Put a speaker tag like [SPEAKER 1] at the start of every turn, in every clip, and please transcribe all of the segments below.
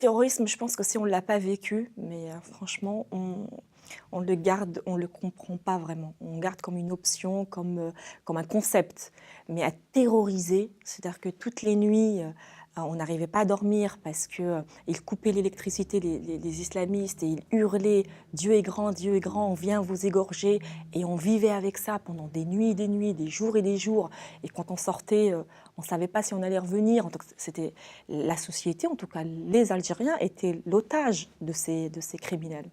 [SPEAKER 1] terrorisme, je pense que si on ne l'a pas vécu, mais franchement, on le garde, on ne le comprend pas vraiment. On garde comme une option, comme un concept. Mais à terroriser, c'est-à-dire que toutes les nuits, on n'arrivait pas à dormir parce qu'ils coupaient l'électricité, les islamistes, et ils hurlaient Dieu est grand, on vient vous égorger. Et on vivait avec ça pendant des nuits, des jours et des jours. Et quand on sortait, on ne savait pas si on allait revenir. Donc, c'était la société, en tout cas les Algériens, étaient l'otage de ces criminels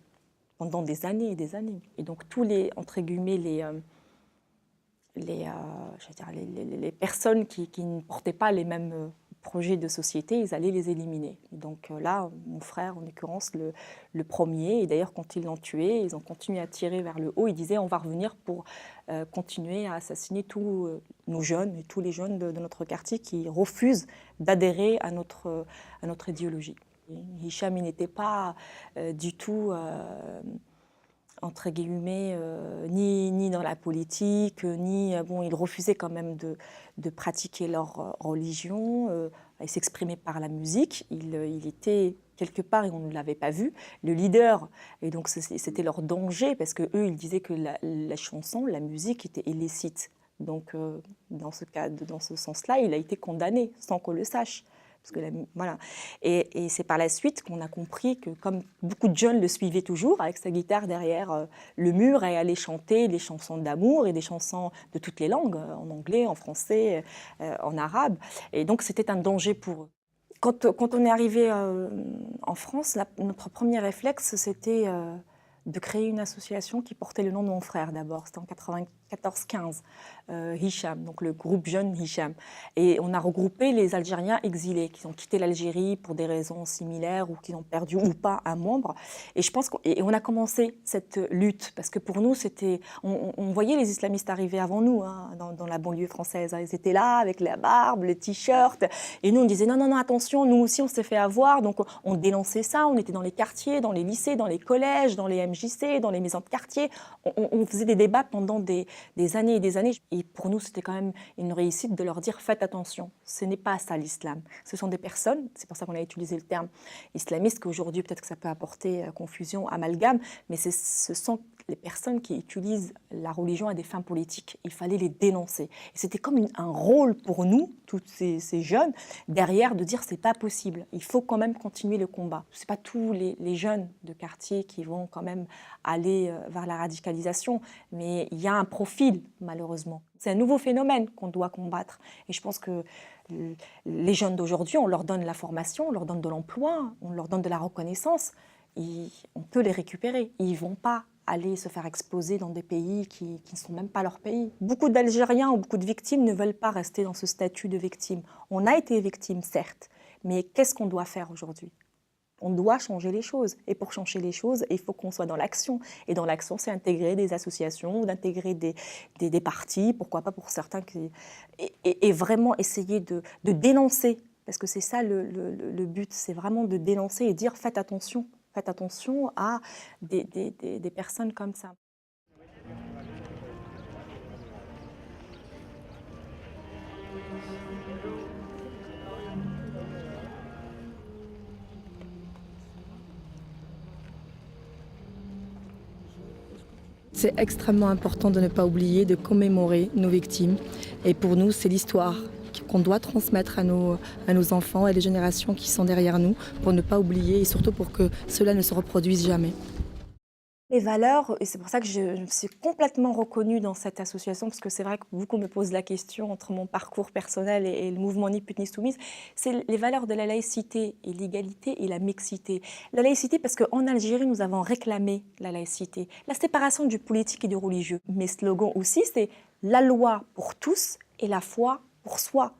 [SPEAKER 1] pendant des années et des années. Et donc tous les, entre guillemets, je veux dire, les personnes qui ne portaient pas les mêmes projets de société, ils allaient les éliminer. Et donc là, mon frère, en l'occurrence, le premier, et d'ailleurs quand ils l'ont tué, ils ont continué à tirer vers le haut, ils disaient on va revenir pour continuer à assassiner tous nos jeunes et tous les jeunes de notre quartier qui refusent d'adhérer à notre idéologie. Et Hicham, il n'était pas du tout entre guillemets, ni dans la politique, ni... bon, ils refusaient quand même de pratiquer leur religion, ils s'exprimaient par la musique. Il était quelque part, et on ne l'avait pas vu, le leader. Et donc c'était leur danger, parce qu'eux, ils disaient que la chanson, la musique était illicite. Donc dans ce sens-là, il a été condamné, sans qu'on le sache. Parce que voilà. Et c'est par la suite qu'on a compris que, comme beaucoup de jeunes le suivaient toujours, avec sa guitare derrière le mur, et allait chanter des chansons d'amour et des chansons de toutes les langues, en anglais, en français, en arabe. Et donc c'était un danger pour eux. Quand on est arrivé en France, notre premier réflexe, c'était de créer une association qui portait le nom de mon frère d'abord. C'était en 94-15, Hicham, donc le groupe jeune Hicham. Et on a regroupé les Algériens exilés qui ont quitté l'Algérie pour des raisons similaires ou qui ont perdu ou pas un membre. Et je pense qu'on a commencé cette lutte parce que pour nous, c'était, on voyait les islamistes arriver avant nous hein, dans la banlieue française. Ils étaient là avec la barbe, le t-shirt. Et nous, on disait non, non, non, attention, nous aussi, on s'est fait avoir. Donc, on dénonçait ça. On était dans les quartiers, dans les lycées, dans les collèges, dans les MJC, dans les maisons de quartier. On faisait des débats pendant des années et des années. Et pour nous, c'était quand même une réussite de leur dire faites attention, ce n'est pas ça l'islam. Ce sont des personnes, c'est pour ça qu'on a utilisé le terme islamiste, qu'aujourd'hui peut-être que ça peut apporter confusion, amalgame, mais ce sont les personnes qui utilisent la religion à des fins politiques. Il fallait les dénoncer. Et c'était comme un rôle pour nous, tous ces jeunes, derrière de dire c'est pas possible. Il faut quand même continuer le combat. C'est pas tous les jeunes de quartier qui vont quand même aller vers la radicalisation, mais il y a un profil malheureusement. C'est un nouveau phénomène qu'on doit combattre. Et je pense que les jeunes d'aujourd'hui, on leur donne la formation, on leur donne de l'emploi, on leur donne de la reconnaissance. On peut les récupérer. Ils ne vont pas aller se faire exploser dans des pays qui ne sont même pas leur pays. Beaucoup d'Algériens ou beaucoup de victimes ne veulent pas rester dans ce statut de victime. On a été victime, certes, mais qu'est-ce qu'on doit faire aujourd'hui ? On doit changer les choses. Et pour changer les choses, il faut qu'on soit dans l'action. Et dans l'action, c'est intégrer des associations, d'intégrer des partis, pourquoi pas pour certains, et vraiment essayer de dénoncer. Parce que c'est ça le but, c'est vraiment de dénoncer et dire faites attention à des personnes comme ça.
[SPEAKER 2] C'est extrêmement important de ne pas oublier, de commémorer nos victimes. Et pour nous, c'est l'histoire qu'on doit transmettre à nos enfants et les générations qui sont derrière nous pour ne pas oublier et surtout pour que cela ne se reproduise jamais.
[SPEAKER 1] Les valeurs, et c'est pour ça que je me suis complètement reconnue dans cette association, parce que c'est vrai que beaucoup me posent la question entre mon parcours personnel et le mouvement Ni pute ni soumise, c'est les valeurs de la laïcité et l'égalité et la mixité. La laïcité, parce qu'en Algérie, nous avons réclamé la laïcité, la séparation du politique et du religieux. Mes slogans aussi, c'est la loi pour tous et la foi pour soi.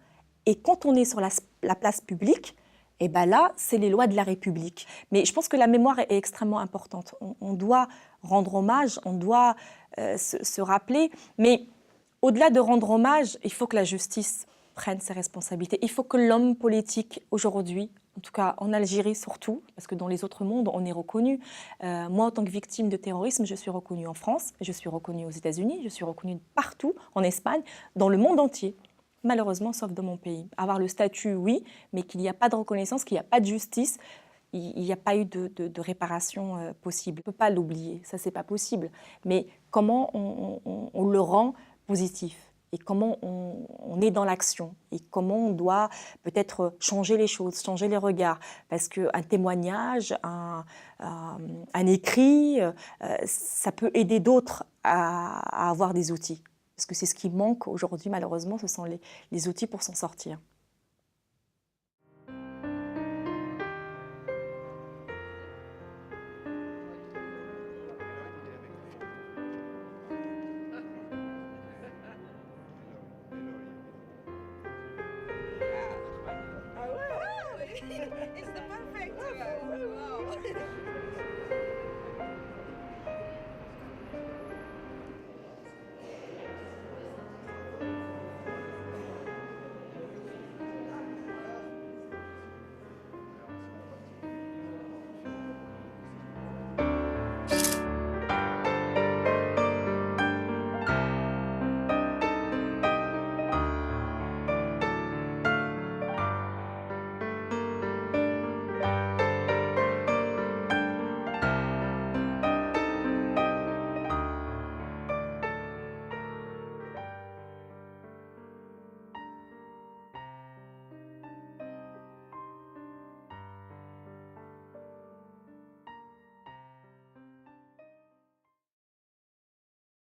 [SPEAKER 1] Et quand on est sur la place publique, et bien là, c'est les lois de la République. Mais je pense que la mémoire est extrêmement importante. On doit rendre hommage, on doit se rappeler. Mais au-delà de rendre hommage, il faut que la justice prenne ses responsabilités. Il faut que l'homme politique aujourd'hui, en tout cas en Algérie surtout, parce que dans les autres mondes, on est reconnu. Moi, en tant que victime de terrorisme, je suis reconnue en France, je suis reconnue aux États-Unis, je suis reconnue partout, en Espagne, dans le monde entier. Malheureusement, sauf dans mon pays. Avoir le statut, oui, mais qu'il n'y a pas de reconnaissance, qu'il n'y a pas de justice, il n'y a pas eu de réparation possible. On ne peut pas l'oublier, ça c'est pas possible. Mais comment on le rend positif et comment on est dans l'action et comment on doit peut-être changer les choses, changer les regards. Parce qu'un témoignage, un écrit, ça peut aider d'autres à avoir des outils. Parce que c'est ce qui manque aujourd'hui malheureusement, ce sont les outils pour s'en sortir.
[SPEAKER 3] It's the perfect. Wow.